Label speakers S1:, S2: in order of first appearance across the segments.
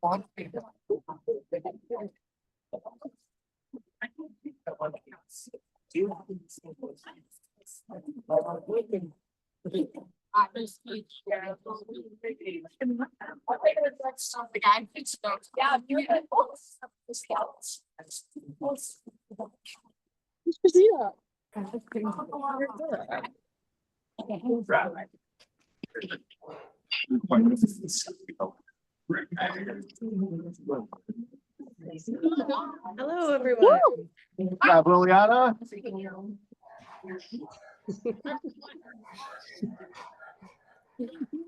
S1: Hello, everyone.
S2: Liliana.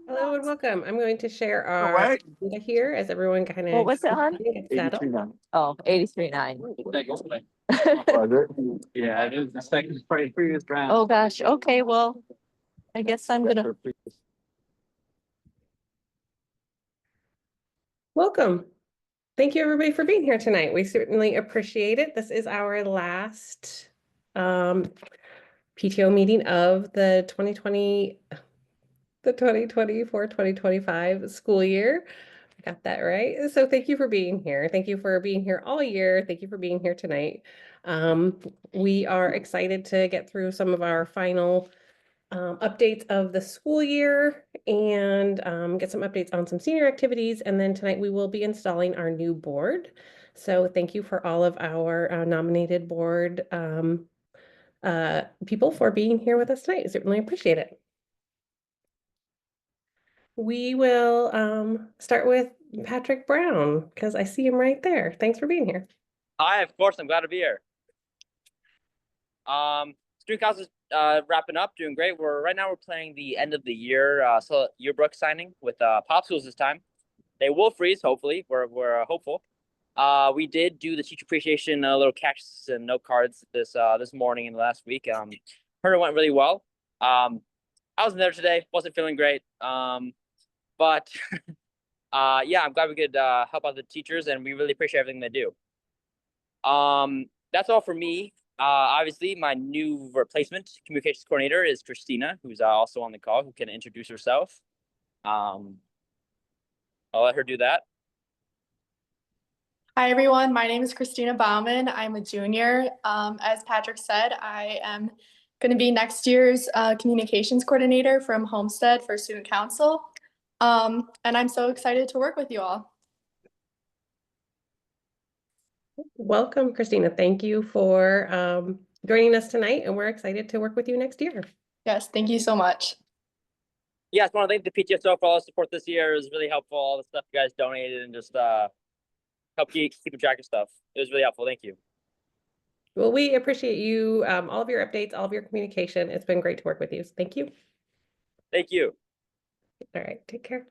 S1: Hello and welcome. I'm going to share our agenda here as everyone kind of
S3: What was it, hon?
S1: gets settled.
S3: Oh, 83.9.
S2: Yeah, it is the second previous round.
S3: Oh, gosh. Okay, well, I guess I'm gonna.
S1: Welcome. Thank you, everybody, for being here tonight. We certainly appreciate it. This is our last PTO meeting of the 2024-2025 school year. I got that right. So thank you for being here. Thank you for being here all year. Thank you for being here tonight. We are excited to get through some of our final updates of the school year and get some updates on some senior activities. And then tonight we will be installing our new board. So thank you for all of our nominated board people for being here with us tonight. I certainly appreciate it. We will start with Patrick Brown because I see him right there. Thanks for being here.
S4: Hi, of course, I'm glad to be here. Student council is wrapping up, doing great. Right now we're playing the end of the year yearbook signing with popsicles this time. They will freeze, hopefully. We're hopeful. We did do the teacher appreciation little catches and note cards this morning and last week. Heard it went really well. I wasn't there today, wasn't feeling great. But yeah, I'm glad we could help out the teachers, and we really appreciate everything they do. That's all for me. Obviously, my new replacement communications coordinator is Christina, who's also on the call, who can introduce herself. I'll let her do that.
S5: Hi, everyone. My name is Christina Bauman. I'm a junior. As Patrick said, I am going to be next year's communications coordinator from Homestead for student council. And I'm so excited to work with you all.
S1: Welcome, Christina. Thank you for joining us tonight, and we're excited to work with you next year.
S5: Yes, thank you so much.
S4: Yeah, I just want to thank the PTSO for all the support this year. It was really helpful, all the stuff you guys donated and just help keep track of stuff. It was really helpful. Thank you.
S1: Well, we appreciate you, all of your updates, all of your communication. It's been great to work with you. So thank you.
S4: Thank you.
S1: All right, take care.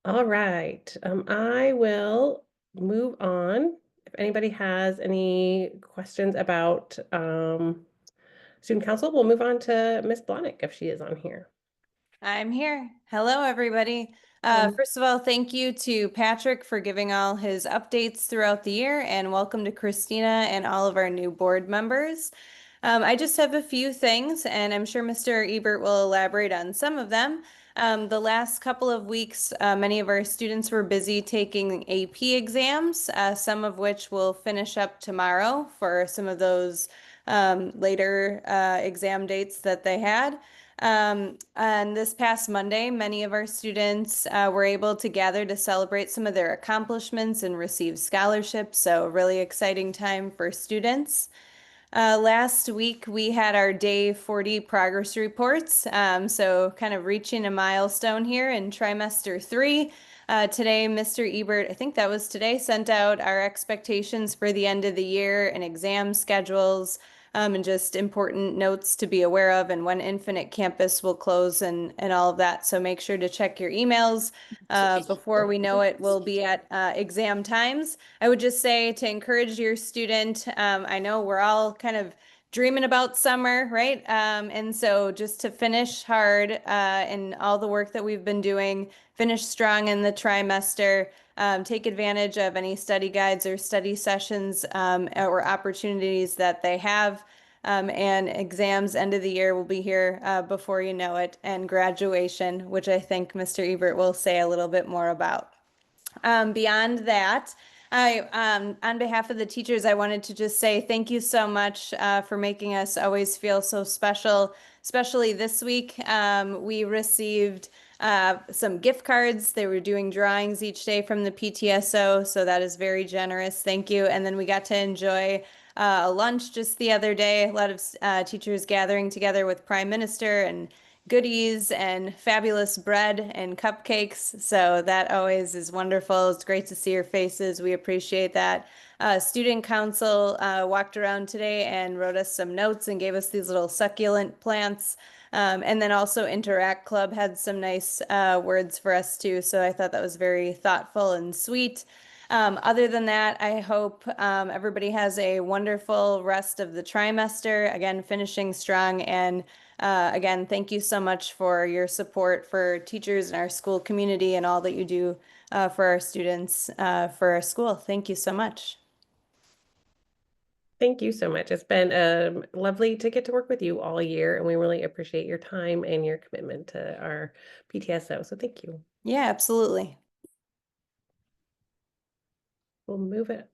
S1: All right, I will move on. If anybody has any questions about student council, we'll move on to Miss Blahnik if she is on here.
S6: I'm here. Hello, everybody. First of all, thank you to Patrick for giving all his updates throughout the year, and welcome to Christina and all of our new board members. I just have a few things, and I'm sure Mr. Ebert will elaborate on some of them. The last couple of weeks, many of our students were busy taking AP exams, some of which will finish up tomorrow for some of those later exam dates that they had. And this past Monday, many of our students were able to gather to celebrate some of their accomplishments and receive scholarships. So a really exciting time for students. Last week, we had our day 40 progress reports. So kind of reaching a milestone here in trimester 3. Today, Mr. Ebert, I think that was today, sent out our expectations for the end of the year and exam schedules. And just important notes to be aware of and when Infinite Campus will close and all of that. So make sure to check your emails. Before we know it, we'll be at exam times. I would just say to encourage your student, I know we're all kind of dreaming about summer, right? And so just to finish hard in all the work that we've been doing, finish strong in the trimester, take advantage of any study guides or study sessions or opportunities that they have. And exams end of the year will be here before you know it, and graduation, which I think Mr. Ebert will say a little bit more about. Beyond that, on behalf of the teachers, I wanted to just say thank you so much for making us always feel so special, especially this week. We received some gift cards. They were doing drawings each day from the PTSO, so that is very generous. Thank you. And then we got to enjoy a lunch just the other day. A lot of teachers gathering together with Prime Minister and goodies and fabulous bread and cupcakes. So that always is wonderful. It's great to see your faces. We appreciate that. Student council walked around today and wrote us some notes and gave us these little succulent plants. And then also Interact Club had some nice words for us too. So I thought that was very thoughtful and sweet. Other than that, I hope everybody has a wonderful rest of the trimester. Again, finishing strong. And again, thank you so much for your support for teachers in our school community and all that you do for our students for our school. Thank you so much.
S1: Thank you so much. It's been lovely to get to work with you all year, and we really appreciate your time and your commitment to our PTSO. So thank you.
S6: Yeah, absolutely.
S1: We'll move it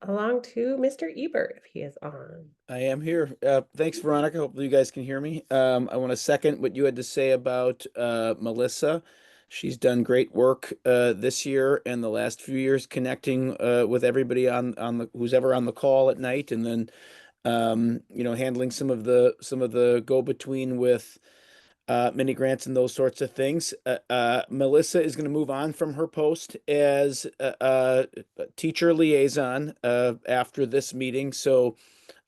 S1: along to Mr. Ebert if he is on.
S7: I am here. Thanks, Veronica. Hopefully you guys can hear me. I want to second what you had to say about Melissa. She's done great work this year and the last few years connecting with everybody on the who's ever on the call at night, and then handling some of the go-between with mini grants and those sorts of things. Melissa is going to move on from her post as a teacher liaison after this meeting. So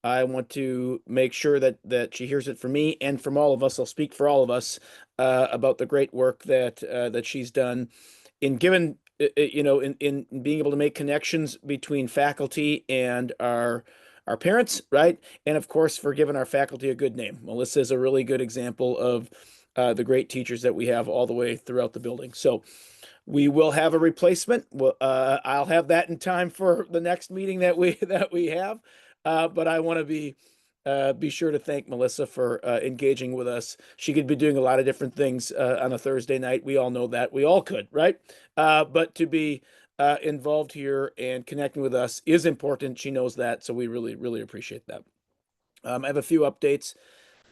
S7: I want to make sure that she hears it from me and from all of us. I'll speak for all of us about the great work that she's done in given in being able to make connections between faculty and our parents, right? And of course, for giving our faculty a good name. Melissa is a really good example of the great teachers that we have all the way throughout the building. So we will have a replacement. I'll have that in time for the next meeting that we have. But I want to be sure to thank Melissa for engaging with us. She could be doing a lot of different things on a Thursday night. We all know that. We all could, right? But to be involved here and connecting with us is important. She knows that. So we really, really appreciate that. I have a few updates.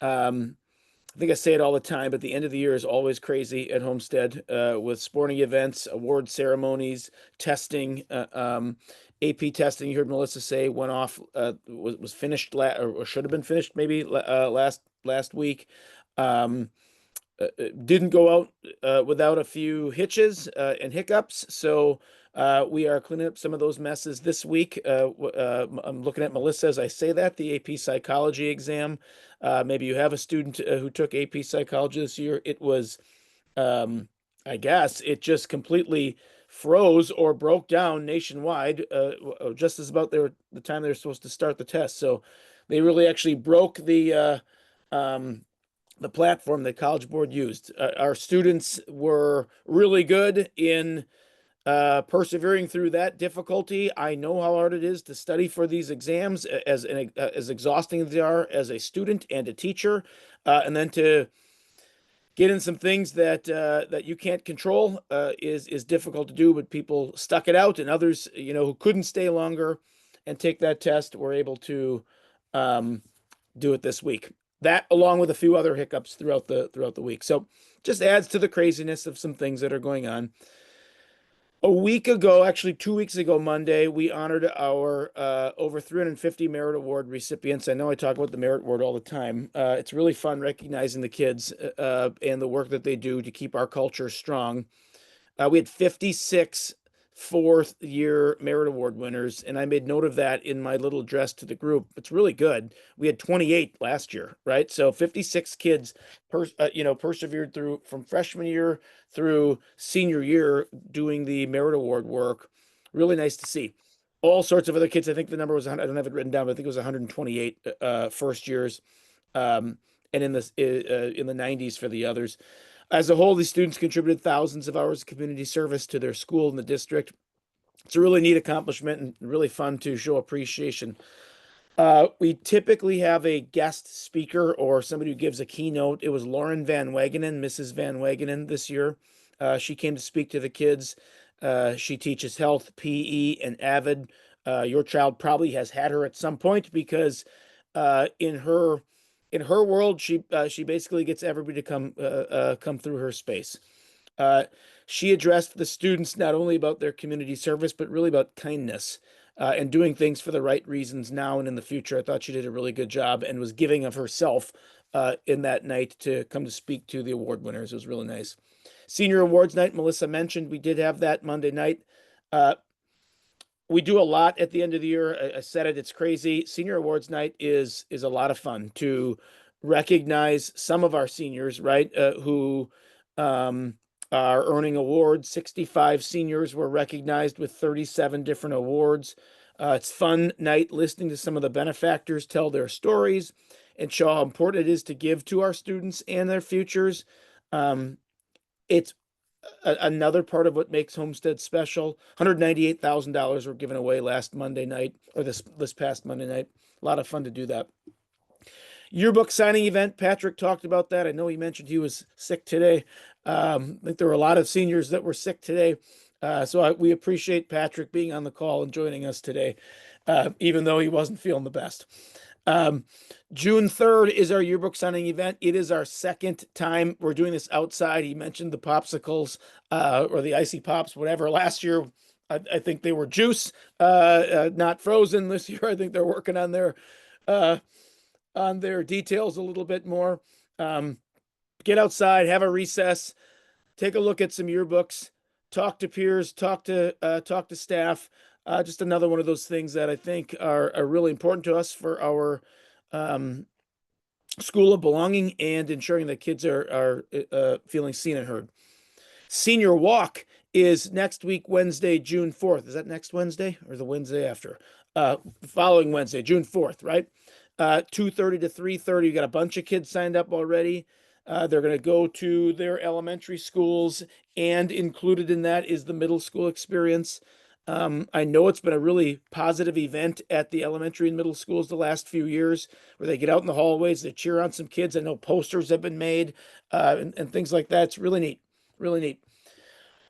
S7: I think I say it all the time, but the end of the year is always crazy at Homestead with sporting events, award ceremonies, testing, AP testing. You heard Melissa say went off, was finished or should have been finished maybe last week. Didn't go out without a few hitches and hiccups. So we are cleaning up some of those messes this week. I'm looking at Melissa as I say that, the AP psychology exam. Maybe you have a student who took AP psychology this year. It was, I guess, it just completely froze or broke down nationwide just as about the time they were supposed to start the test. So they really actually broke the platform that College Board used. Our students were really good in persevering through that difficulty. I know how hard it is to study for these exams, as exhausting as they are as a student and a teacher, and then to get in some things that you can't control is difficult to do. But people stuck it out, and others, who couldn't stay longer and take that test, were able to do it this week. That, along with a few other hiccups throughout the week, so just adds to the craziness of some things that are going on. A week ago, actually 2 weeks ago, Monday, we honored our over 350 Merit Award recipients. I know I talk about the Merit Award all the time. It's really fun recognizing the kids and the work that they do to keep our culture strong. We had 56 fourth-year Merit Award winners, and I made note of that in my little address to the group. It's really good. We had 28 last year, right? So 56 kids persevered through from freshman year through senior year doing the Merit Award work. Really nice to see. All sorts of other kids. I think the number was, I don't have it written down, but I think it was 128 first years, and in the 90s for the others. As a whole, these students contributed thousands of hours of community service to their school and the district. It's a really neat accomplishment and really fun to show appreciation. We typically have a guest speaker or somebody who gives a keynote. It was Lauren Van Wagenen, Mrs. Van Wagenen this year. She came to speak to the kids She teaches health, PE, and AVID. Your child probably has had her at some point because in her world, she basically gets everybody to come through her space. She addressed the students not only about their community service, but really about kindness and doing things for the right reasons now and in the future. I thought she did a really good job and was giving of herself in that night to come to speak to the award winners. It was really nice. Senior Awards Night, Melissa mentioned, we did have that Monday night. We do a lot at the end of the year. I said it, it's crazy. Senior Awards Night is a lot of fun to recognize some of our seniors, right? Who are earning awards. 65 seniors were recognized with 37 different awards. It's fun night listening to some of the benefactors tell their stories and show how important it is to give to our students and their futures. It's another part of what makes Homestead special. $198,000 were given away last Monday night, or this past Monday night. A lot of fun to do that. Yearbook signing event. Patrick talked about that. I know he mentioned he was sick today. I think there were a lot of seniors that were sick today. We appreciate Patrick being on the call and joining us today, even though he wasn't feeling the best. June 3rd is our yearbook signing event. It is our second time we're doing this outside. He mentioned the popsicles or the icy pops, whatever. Last year, I think they were juice, not frozen. This year, I think they're working on their details a little bit more. Get outside, have a recess, take a look at some yearbooks, talk to peers, talk to staff. Just another one of those things that I think are really important to us for our school of belonging and ensuring that kids are feeling seen and heard. Senior Walk is next week, Wednesday, June 4th. Is that next Wednesday or the Wednesday after? Following Wednesday, June 4th, right? 2:30 to 3:30. You got a bunch of kids signed up already. They're going to go to their elementary schools, and included in that is the middle school experience. I know it's been a really positive event at the elementary and middle schools the last few years, where they get out in the hallways, they cheer on some kids. I know posters have been made and things like that. It's really neat, really neat.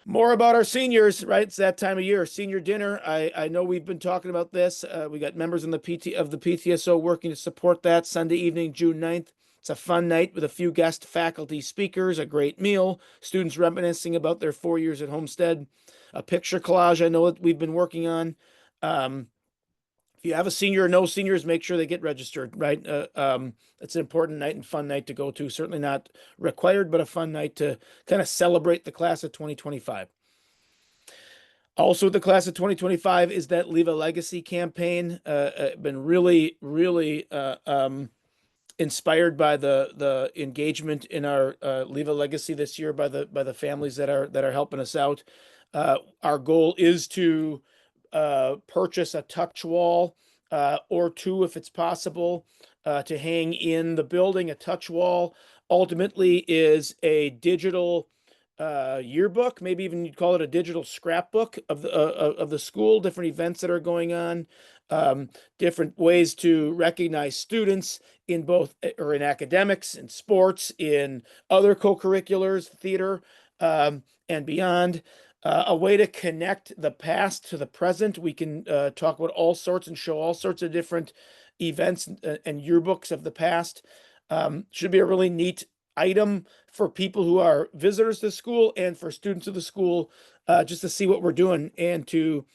S7: More about our seniors, right? It's that time of year. Senior dinner. I know we've been talking about this. We got members of the PTSO working to support that Sunday evening, June 9th. It's a fun night with a few guest faculty speakers, a great meal, students reminiscing about their 4 years at Homestead, a picture collage I know that we've been working on. If you have a senior or no seniors, make sure they get registered, right? It's an important night and fun night to go to. Certainly not required, but a fun night to kind of celebrate the class of 2025. Also, the class of 2025 is that Leave a Legacy campaign. Been really, really inspired by the engagement in our Leave a Legacy this year by the families that are helping us out. Our goal is to purchase a touch wall or two, if it's possible, to hang in the building. A touch wall ultimately is a digital yearbook, maybe even you'd call it a digital scrapbook of the school, different events that are going on, different ways to recognize students in both or in academics, in sports, in other co-curriculars, theater, and beyond. A way to connect the past to the present. We can talk about all sorts and show all sorts of different events and yearbooks of the past. Should be a really neat item for people who are visitors to the school and for students of the school, just to see what we're doing and to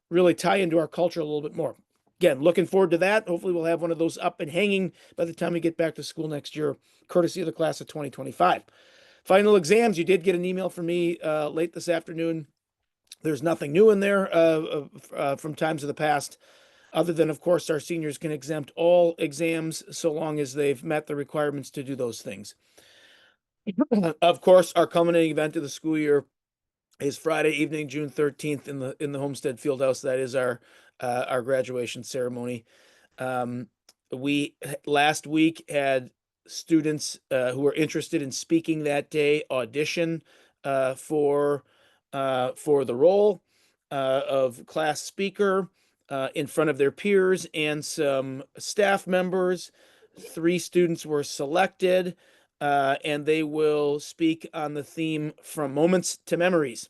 S7: really tie into our culture a little bit more. Again, looking forward to that. Hopefully we'll have one of those up and hanging by the time we get back to school next year, courtesy of the class of 2025. Final exams, you did get an email from me late this afternoon. There's nothing new in there from times of the past, other than, of course, our seniors can exempt all exams so long as they've met the requirements to do those things. Of course, our culminating event of the school year is Friday evening, June 13th in the Homestead Fieldhouse. That is our graduation ceremony. We last week had students who were interested in speaking that day audition for the role of class speaker in front of their peers and some staff members. 3 students were selected, and they will speak on the theme From Moments to Memories.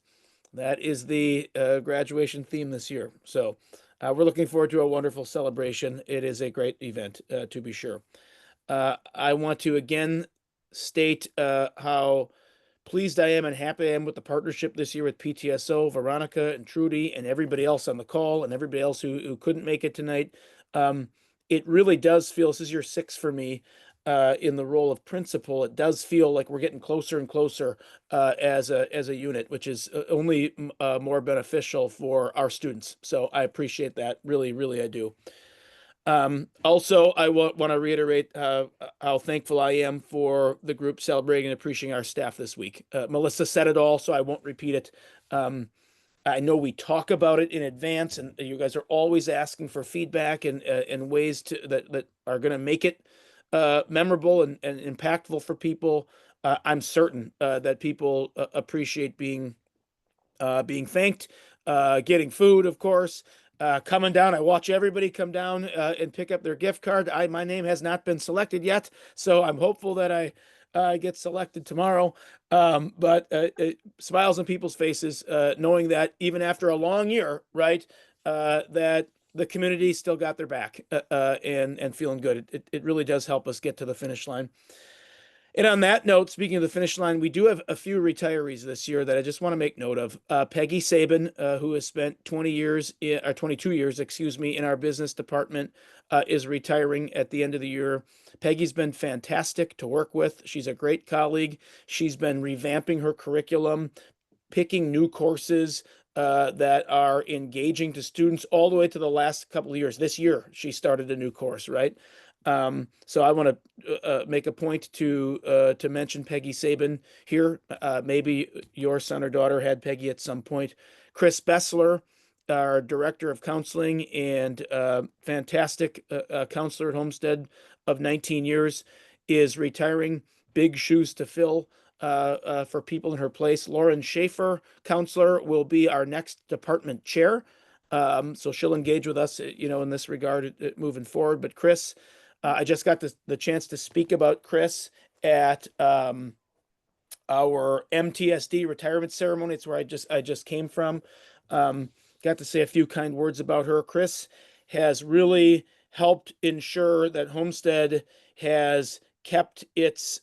S7: That is the graduation theme this year. So we're looking forward to a wonderful celebration. It is a great event, to be sure. I want to again state how pleased I am and happy I am with the partnership this year with PTSO, Veronica and Trudy, and everybody else on the call and everybody else who couldn't make it tonight. It really does feel, this is year 6 for me in the role of principal. It does feel like we're getting closer and closer as a unit, which is only more beneficial for our students. So I appreciate that. Really, really, I do. Also, I want to reiterate how thankful I am for the group celebrating and appreciating our staff this week. Melissa said it all, so I won't repeat it. I know we talk about it in advance, and you guys are always asking for feedback and ways that are going to make it memorable and impactful for people. I'm certain that people appreciate being thanked, getting food, of course, coming down. I watch everybody come down and pick up their gift card. My name has not been selected yet, so I'm hopeful that I get selected tomorrow. But smiles on people's faces, knowing that even after a long year, right, that the community still got their back and feeling good. It really does help us get to the finish line. And on that note, speaking of the finish line, we do have a few retirees this year that I just want to make note of. Peggy Sabin, who has spent 22 years, excuse me, in our business department, is retiring at the end of the year. Peggy's been fantastic to work with. She's a great colleague. She's been revamping her curriculum, picking new courses that are engaging to students all the way to the last couple of years. This year, she started a new course, right? So I want to make a point to mention Peggy Sabin here. Maybe your son or daughter had Peggy at some point. Chris Bessler, our director of counseling and fantastic counselor at Homestead of 19 years, is retiring. Big shoes to fill for people in her place. Lauren Schaefer, counselor, will be our next department chair. So she'll engage with us, in this regard moving forward. But Chris, I just got the chance to speak about Chris at our MTSD retirement ceremony. It's where I just came from. Got to say a few kind words about her. Chris has really helped ensure that Homestead has kept its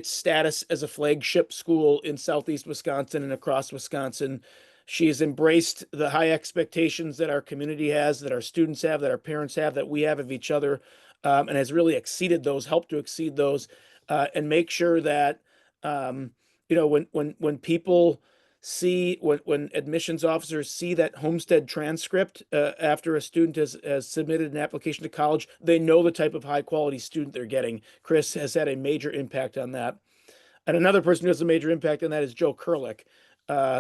S7: status as a flagship school in Southeast Wisconsin and across Wisconsin. She has embraced the high expectations that our community has, that our students have, that our parents have, that we have of each other, and has really exceeded those, helped to exceed those, and make sure that when people see when admissions officers see that Homestead transcript after a student has submitted an application to college, they know the type of high quality student they're getting. Chris has had a major impact on that. And another person who has a major impact on that is Joe Kurlick,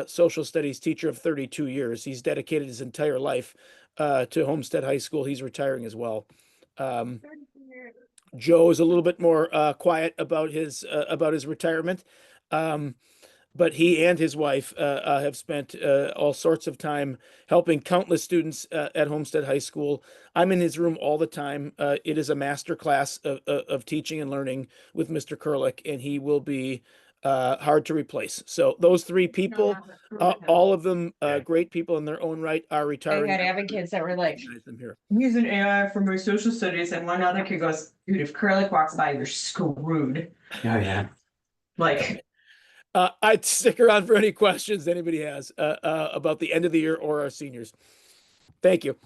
S7: social studies teacher of 32 years. He's dedicated his entire life to Homestead High School. He's retiring as well. Joe is a little bit more quiet about his retirement. But he and his wife have spent all sorts of time helping countless students at Homestead High School. I'm in his room all the time. It is a master class of teaching and learning with Mr. Kurlick, and he will be hard to replace. So those 3 people, all of them great people in their own right, are
S8: I
S7: retiring.
S8: had having kids that were like,
S7: Recognize them here.
S8: I'm using AI for my social studies, and one other kid goes, dude, if Curlick walks by, you're screwed.
S2: Oh, yeah.
S8: Like,
S7: I'd stick around for any questions anybody has about the end of the year or our seniors. Thank you.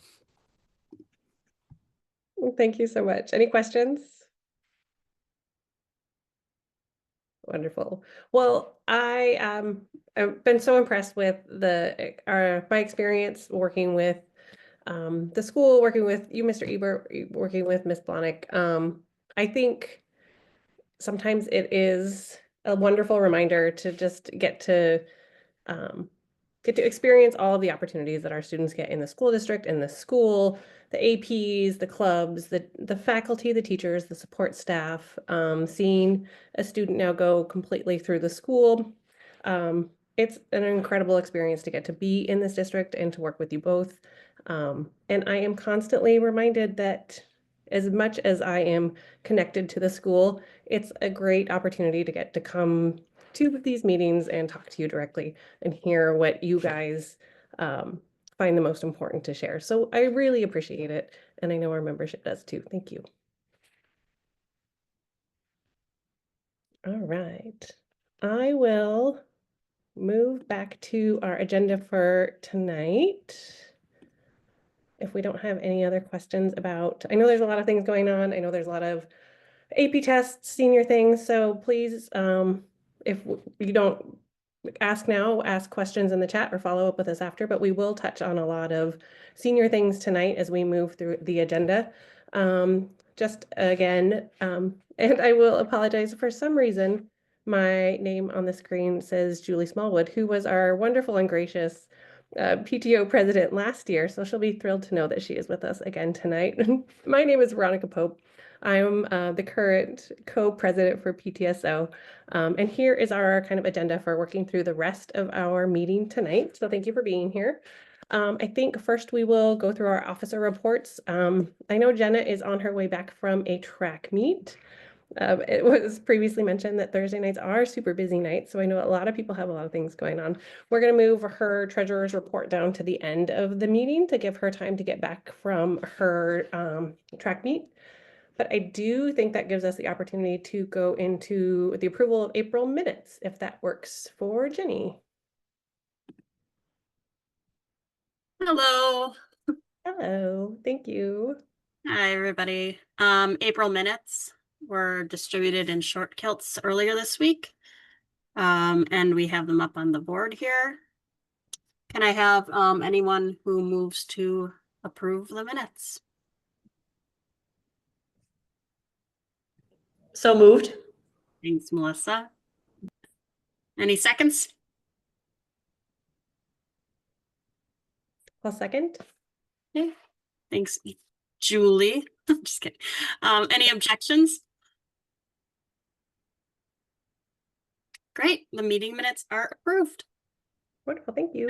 S1: Thank you so much. Any questions? Wonderful. Well, I've been so impressed with my experience working with the school, working with you, Mr. Ebert, working with Miss Blahnik. I think sometimes it is a wonderful reminder to just get to experience all of the opportunities that our students get in the school district, in the school, the APs, the clubs, the faculty, the teachers, the support staff, seeing a student now go completely through the school. It's an incredible experience to get to be in this district and to work with you both. And I am constantly reminded that as much as I am connected to the school, it's a great opportunity to get to come to these meetings and talk to you directly and hear what you guys find the most important to share. So I really appreciate it. And I know our membership does too. Thank you. All right. I will move back to our agenda for tonight. If we don't have any other questions about, I know there's a lot of things going on. I know there's a lot of AP tests, senior things. So please, if you don't ask now, ask questions in the chat or follow up with us after, but we will touch on a lot of senior things tonight as we move through the agenda. Just again, and I will apologize, for some reason, my name on the screen says Julie Smallwood, who was our wonderful and gracious PTO president last year. So she'll be thrilled to know that she is with us again tonight. My name is Veronica Pope. I'm the current co-president for PTSO. And here is our kind of agenda for working through the rest of our meeting tonight. So thank you for being here. I think first we will go through our officer reports. I know Jenna is on her way back from a track meet. It was previously mentioned that Thursday nights are super busy nights, so I know a lot of people have a lot of things going on. We're going to move her treasurer's report down to the end of the meeting to give her time to get back from her track meet. But I do think that gives us the opportunity to go into the approval of April minutes, if that works for Jenny.
S9: Hello.
S1: Hello, thank you.
S9: Hi, everybody. April minutes were distributed in short kilts earlier this week. And we have them up on the board here. Can I have anyone who moves to approve the minutes?
S10: So moved.
S9: Thanks, Melissa. Any seconds?
S1: I'll second.
S9: Okay. Thanks, Julie. Just kidding. Any objections? Great. The meeting minutes are approved.
S1: Wonderful, thank you.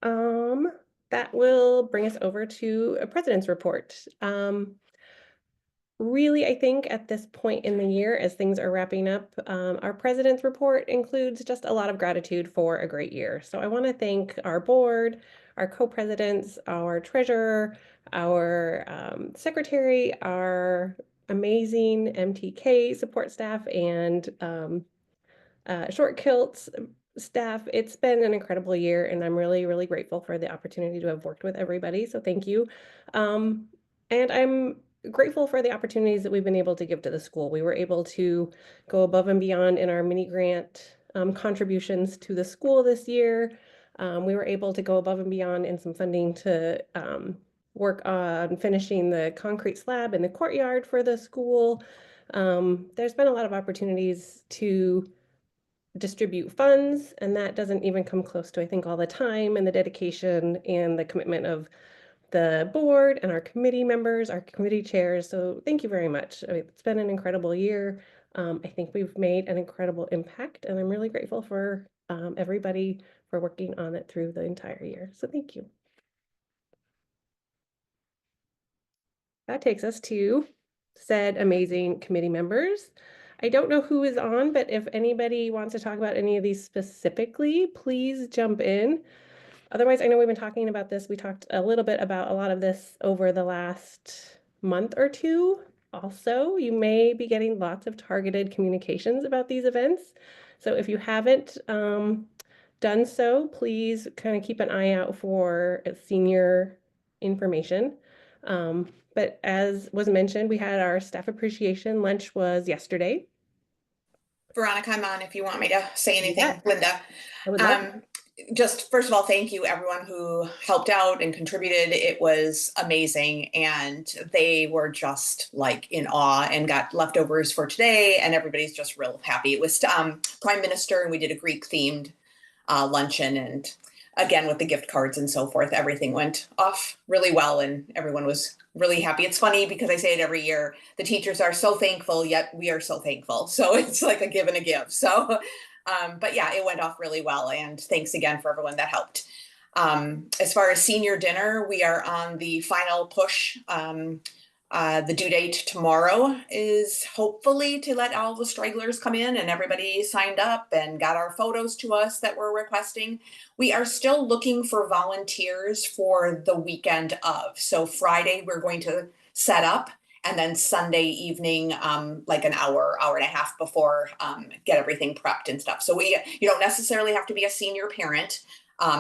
S1: That will bring us over to a president's report. Really, I think at this point in the year, as things are wrapping up, our president's report includes just a lot of gratitude for a great year. So I want to thank our board, our co-presidents, our treasurer, our secretary, our amazing MTK support staff, and short kilts staff. It's been an incredible year, and I'm really, really grateful for the opportunity to have worked with everybody. So thank you. And I'm grateful for the opportunities that we've been able to give to the school. We were able to go above and beyond in our mini grant contributions to the school this year. We were able to go above and beyond in some funding to work on finishing the concrete slab in the courtyard for the school. There's been a lot of opportunities to distribute funds, and that doesn't even come close to, I think, all the time and the dedication and the commitment of the board and our committee members, our committee chairs. So thank you very much. I mean, it's been an incredible year. I think we've made an incredible impact, and I'm really grateful for everybody for working on it through the entire year. So thank you. That takes us to said amazing committee members. I don't know who is on, but if anybody wants to talk about any of these specifically, please jump in. Otherwise, I know we've been talking about this. We talked a little bit about a lot of this over the last month or two. Also, you may be getting lots of targeted communications about these events. So if you haven't done so, please kind of keep an eye out for senior information. But as was mentioned, we had our staff appreciation lunch was yesterday.
S11: Veronica, I'm on if you want me to say anything.
S1: Yeah.
S11: Linda.
S1: I would love
S11: Just first of all, thank you everyone who helped out and contributed. It was amazing, and they were just like in awe and got leftovers for today, and everybody's just real happy. It was Prime Minister, and we did a Greek themed luncheon, and again with the gift cards and so forth, everything went off really well, and everyone was really happy. It's funny because I say it every year, the teachers are so thankful, yet we are so thankful. So it's like a give and a give. So but yeah, it went off really well, and thanks again for everyone that helped. As far as senior dinner, we are on the final push The due date tomorrow is hopefully to let all the stragglers come in, and everybody signed up and got our photos to us that we're requesting. We are still looking for volunteers for the weekend of. So Friday, we're going to set up, and then Sunday evening, like an hour and a half before, get everything prepped and stuff. So you don't necessarily have to be a senior parent.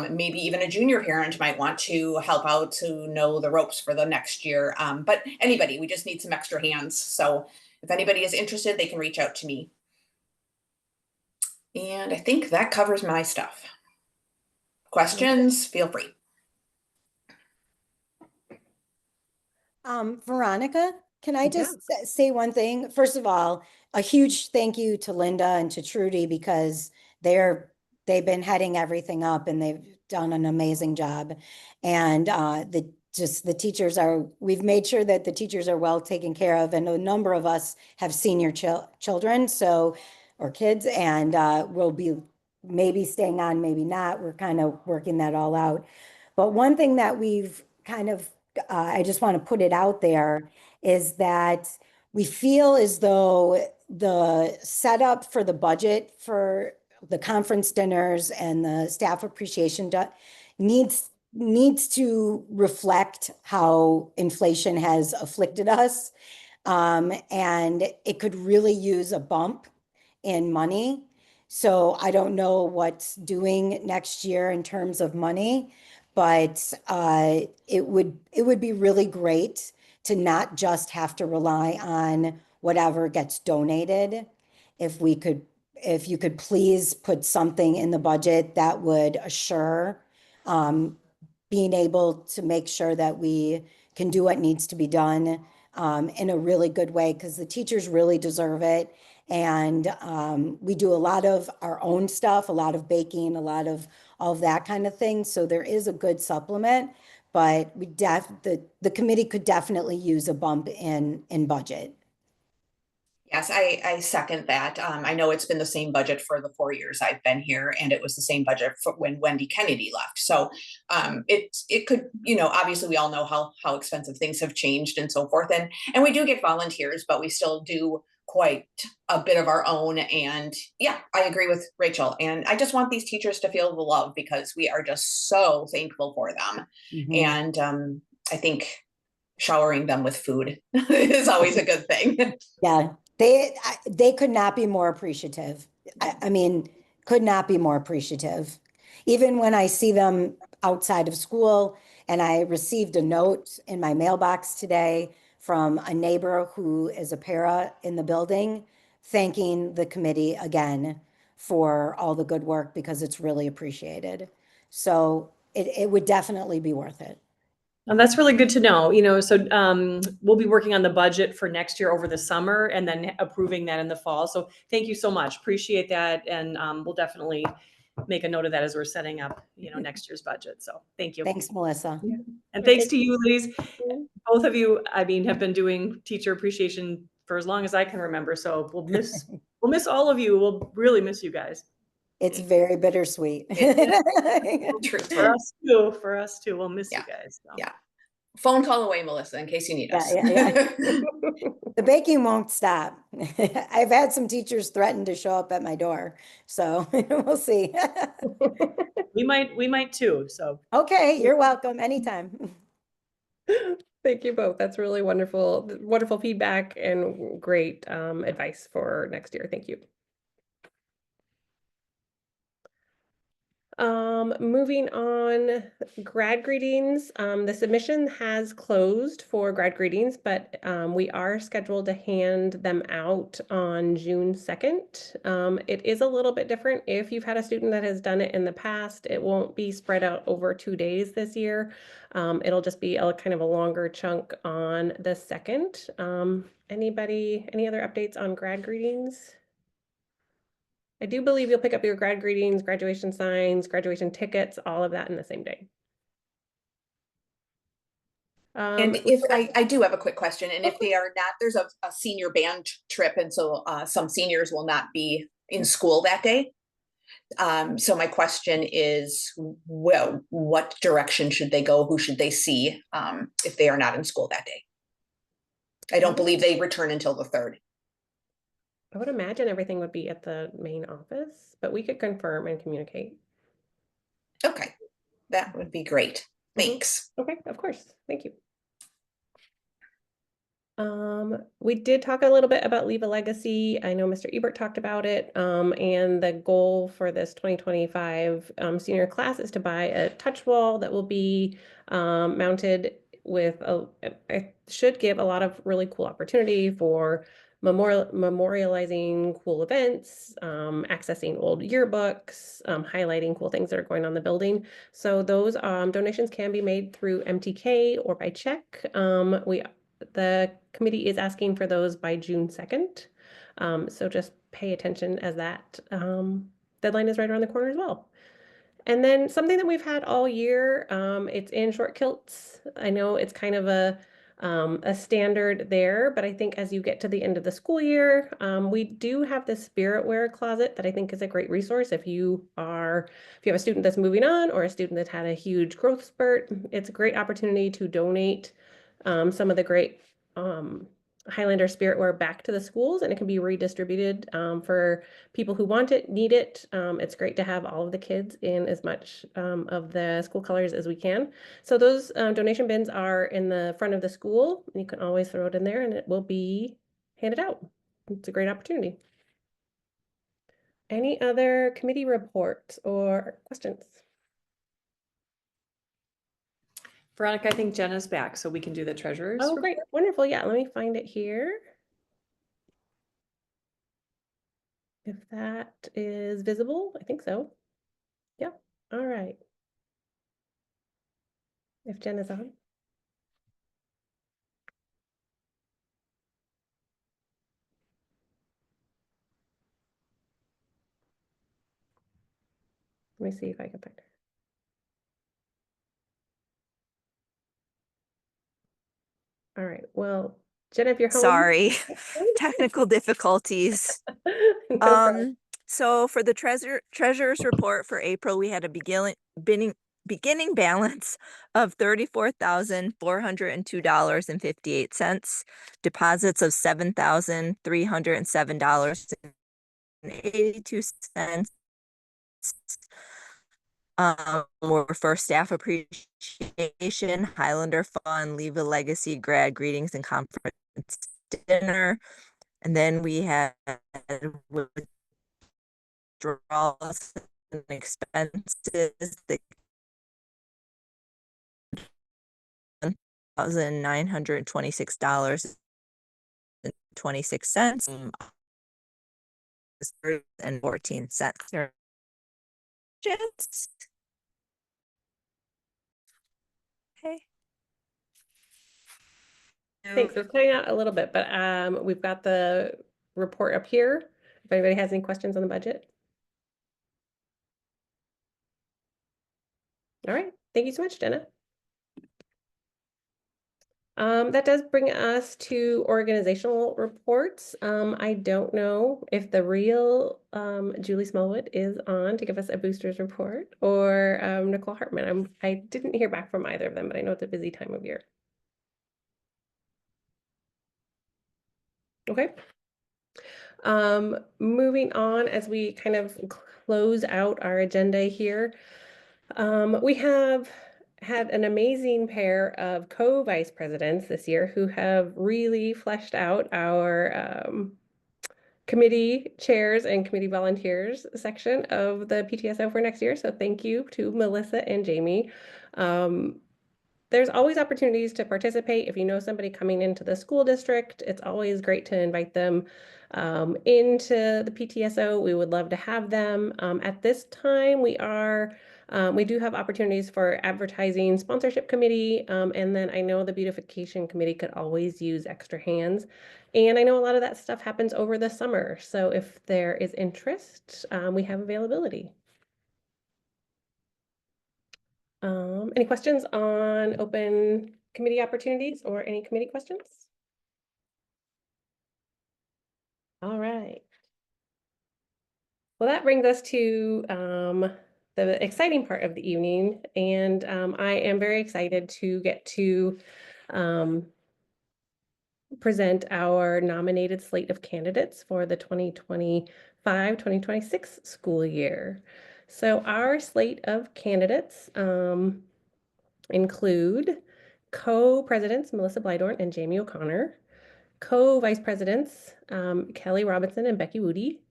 S11: Maybe even a junior parent might want to help out to know the ropes for the next year. But anybody, we just need some extra hands. So if anybody is interested, they can reach out to me. And I think that covers my stuff. Questions, feel free.
S10: Veronica, can I just say one thing? First of all, a huge thank you to Linda and to Trudy, because they've been heading everything up and they've done an amazing job. And the teachers we've made sure that the teachers are well taken care of, and a number of us have senior children, or kids, and we'll be maybe staying on, maybe not. We're kind of working that all out. But one thing that we've kind of I just want to put it out there, is that we feel as though the setup for the budget for the conference dinners and the staff appreciation needs to reflect how inflation has afflicted us. And it could really use a bump in money. So I don't know what's doing next year in terms of money, but it would be really great to not just have to rely on whatever gets donated. If you could please put something in the budget that would assure being able to make sure that we can do what needs to be done in a really good way, because the teachers really deserve it. And we do a lot of our own stuff, a lot of baking, a lot of all of that kind of thing. So there is a good supplement, but the committee could definitely use a bump in budget.
S11: Yes, I second that. I know it's been the same budget for the 4 years I've been here, and it was the same budget for when Wendy Kennedy left. So it could, obviously we all know how expensive things have changed and so forth. And we do get volunteers, but we still do quite a bit of our own. And yeah, I agree with Rachel. And I just want these teachers to feel the love, because we are just so thankful for them. And I think showering them with food is always a good thing.
S10: Yeah. They could not be more appreciative. I mean, could not be more appreciative. Even when I see them outside of school, and I received a note in my mailbox today from a neighbor who is a para in the building, thanking the committee again for all the good work, because it's really appreciated. So it would definitely be worth it.
S12: And that's really good to know, so we'll be working on the budget for next year over the summer and then approving that in the fall. So thank you so much. Appreciate that. And we'll definitely make a note of that as we're setting up, next year's budget. So thank you.
S10: Thanks, Melissa.
S12: And thanks to you, ladies. Both of you, have been doing teacher appreciation for as long as I can remember. So we'll miss all of you. We'll really miss you guys.
S10: It's very bittersweet.
S12: For us too. We'll miss you guys. So.
S11: Yeah. Phone call away, Melissa, in case you need us.
S10: The baking won't stop. I've had some teachers threaten to show up at my door, so we'll see.
S12: We might too. So
S10: okay, you're welcome anytime.
S1: Thank you both. That's really wonderful feedback and great advice for next year. Thank you. Moving on, grad greetings. The submission has closed for grad greetings, but we are scheduled to hand them out on June 2nd. It is a little bit different. If you've had a student that has done it in the past, it won't be spread out over 2 days this year. It'll just be a kind of a longer chunk on the 2nd. Any other updates on grad greetings? I do believe you'll pick up your grad greetings, graduation signs, graduation tickets, all of that in the same day.
S11: And if I do have a quick question, and if they are not, there's a senior band trip, and so some seniors will not be in school that day. So my question is, well, what direction should they go? Who should they see if they are not in school that day? I don't believe they return until the 3rd.
S1: I would imagine everything would be at the main office, but we could confirm and communicate.
S11: Okay, that would be great. Thanks.
S1: Okay, of course. Thank you. We did talk a little bit about Leave a Legacy. I know Mr. Ebert talked about it. And the goal for this 2025 senior class is to buy a touch wall that will be mounted with it should give a lot of really cool opportunity for memorializing cool events, accessing old yearbooks, highlighting cool things that are going on in the building. So those donations can be made through MTK or by check. The committee is asking for those by June 2nd. So just pay attention as that deadline is right around the corner as well. And then something that we've had all year, it's in short kilts. I know it's kind of a standard there, but I think as you get to the end of the school year, we do have the spirit wear closet that I think is a great resource if you have a student that's moving on or a student that had a huge growth spurt. It's a great opportunity to donate some of the great Highlander spirit wear back to the schools, and it can be redistributed for people who want it, need it. It's great to have all of the kids in as much of the school colors as we can. So those donation bins are in the front of the school. You can always throw it in there and it will be handed out. It's a great opportunity. Any other committee reports or questions?
S12: Veronica, I think Jenna's back, so we can do the treasurer's.
S1: Oh, great. Wonderful. Yeah, let me find it here. If that is visible, I think so. Yeah. All right. If Jen is on. Let me see if I can find her. All right. Well, Jen, if you're home.
S3: Sorry, technical difficulties.
S1: No problem.
S3: So for the treasurer's report for April, we had a beginning balance of $34,402.58, deposits of $7,307.82. Were for staff appreciation, Highlander Fund, Leave a Legacy, grad greetings and conference dinner. And then we had withdrawals and expenses, $1,926.26 and 14 cents. Okay.
S1: Thanks. It's cutting out a little bit, but we've got the report up here. If anybody has any questions on the budget. All right. Thank you so much, Jenna. That does bring us to organizational reports. I don't know if the real Julie Smallwood is on to give us a boosters report or Nicole Hartman. I didn't hear back from either of them, but I know it's a busy time of year. Okay. Moving on as we kind of close out our agenda here. We have had an amazing pair of co-vice presidents this year who have really fleshed out our committee chairs and committee volunteers section of the PTSO for next year. So thank you to Melissa and Jamie. There's always opportunities to participate. If you know somebody coming into the school district, it's always great to invite them into the PTSO. We would love to have them. At this time, we do have opportunities for advertising sponsorship committee. And then I know the beautification committee could always use extra hands. And I know a lot of that stuff happens over the summer. So if there is interest, we have availability. Any questions on open committee opportunities or any committee questions? All right. Well, that brings us to the exciting part of the evening, and I am very excited to get to present our nominated slate of candidates for the 2025-2026 school year. So our slate of candidates include co-presidents Melissa Blydorn and Jamie O'Connor, co-vice presidents Kelly Robinson and Becky Woody,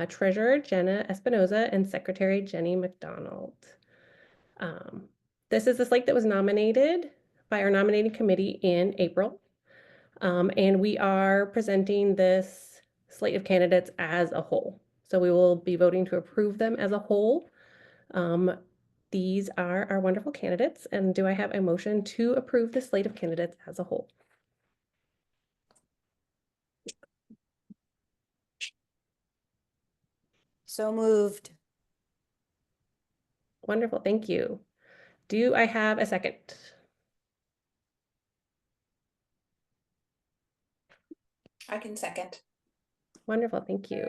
S1: treasurer Jenna Espinoza, and secretary Jenny McDonald. This is the slate that was nominated by our nominating committee in April. And we are presenting this slate of candidates as a whole. So we will be voting to approve them as a whole. These are our wonderful candidates. And do I have a motion to approve the slate of candidates as a whole?
S10: So moved.
S1: Wonderful, thank you. Do I have a second?
S11: I can second.
S1: Wonderful, thank you.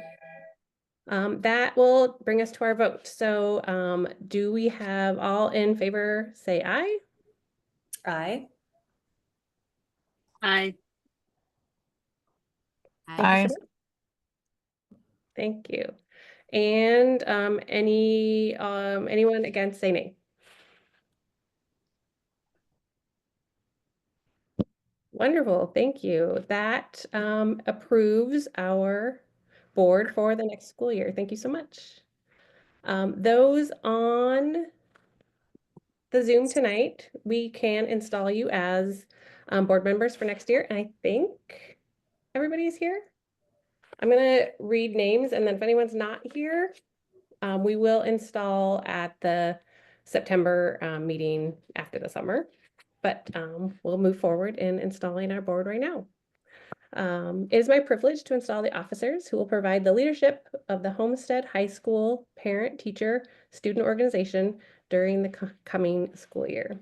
S1: That will bring us to our vote. So do we have all in favor say aye?
S12: Aye.
S9: Aye.
S1: Thank you. Thank you. And anyone against say nay? Wonderful, thank you. That approves our board for the next school year. Thank you so much. Those on the Zoom tonight, we can install you as board members for next year. And I think everybody's here. I'm gonna read names, and then if anyone's not here, we will install at the September meeting after the summer. But we'll move forward in installing our board right now. It is my privilege to install the officers who will provide the leadership of the Homestead High School parent-teacher student organization during the coming school year.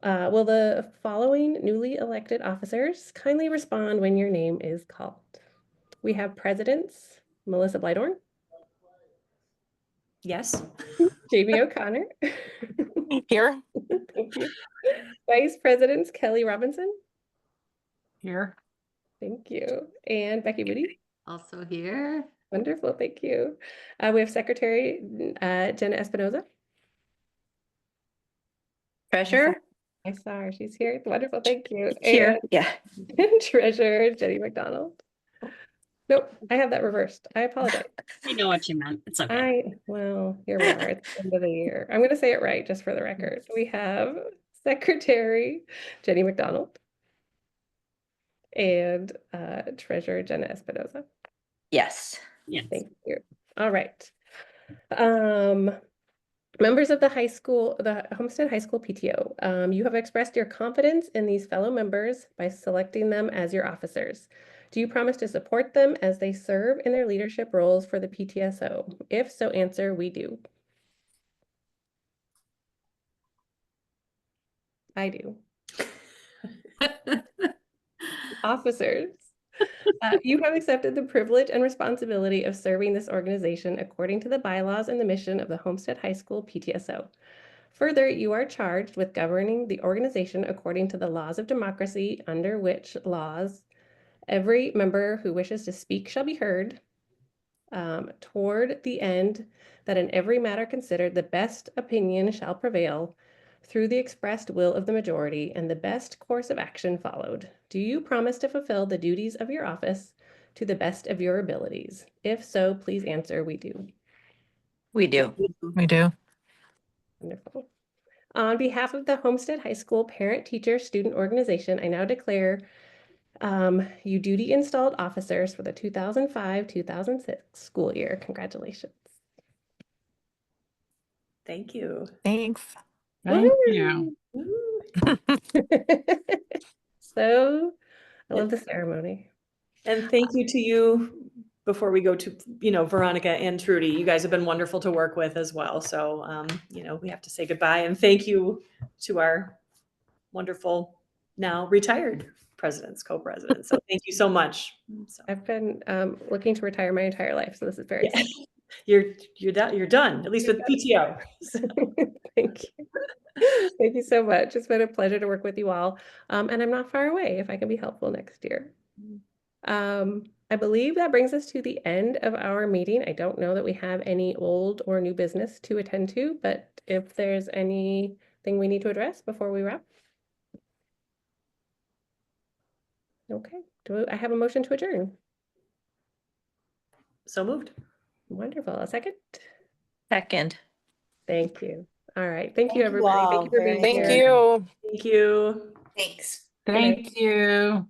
S1: Will the following newly elected officers kindly respond when your name is called? We have presidents, Melissa Blydorn.
S12: Yes.
S1: Jamie O'Connor.
S3: Here.
S1: Thank you. Vice Presidents Kelly Robinson.
S2: Here.
S1: Thank you. And Becky Woody.
S13: Also here.
S1: Wonderful, thank you. We have Secretary Jenna Espinoza.
S13: Treasurer.
S1: I saw her, she's here. Wonderful, thank you.
S13: Here, yeah.
S1: And Treasurer Jenny McDonald. Nope, I have that reversed. I apologize.
S9: I know what you meant. It's okay.
S1: Well, here we are at the end of the year. I'm going to say it right just for the record. We have Secretary Jenny McDonald and Treasurer Jenna Espinoza.
S13: Yes.
S9: Yes.
S1: Thank you. All right. Members of the high school, the Homestead High School PTO, you have expressed your confidence in these fellow members by selecting them as your officers. Do you promise to support them as they serve in their leadership roles for the PTSO? If so, answer, we do. I do. Officers, you have accepted the privilege and responsibility of serving this organization according to the bylaws and the mission of the Homestead High School PTSO. Further, you are charged with governing the organization according to the laws of democracy, under which laws every member who wishes to speak shall be heard, toward the end that in every matter considered the best opinion shall prevail through the expressed will of the majority and the best course of action followed. Do you promise to fulfill the duties of your office to the best of your abilities? If so, please answer, we do.
S13: We do.
S3: We do.
S1: Wonderful. On behalf of the Homestead High School Parent Teacher Student Organization, I now declare you duty installed officers for the 2005-2006 school year. Congratulations.
S12: Thank you.
S3: Thanks.
S2: Thank you.
S1: So, I love the ceremony.
S12: And thank you to you before we go to, Veronica and Trudy. You guys have been wonderful to work with as well. So, we have to say goodbye and thank you to our wonderful now retired presidents, co-presidents. So thank you so much. So,
S1: I've been looking to retire my entire life, so this is very exciting.
S12: you're done, at least with PTO. So.
S1: Thank you. Thank you so much. It's been a pleasure to work with you all. And I'm not far away if I can be helpful next year. I believe that brings us to the end of our meeting. I don't know that we have any old or new business to attend to, but if there's anything we need to address before we wrap. Okay, I have a motion to adjourn?
S12: So moved.
S1: Wonderful. A second?
S13: Second.
S1: Thank you. All right. Thank you,
S10: Thank you
S1: everybody.
S10: all
S1: Thank you for
S10: very
S1: being
S10: much.
S1: here.
S12: Thank you.
S11: Thanks.
S2: Thank you.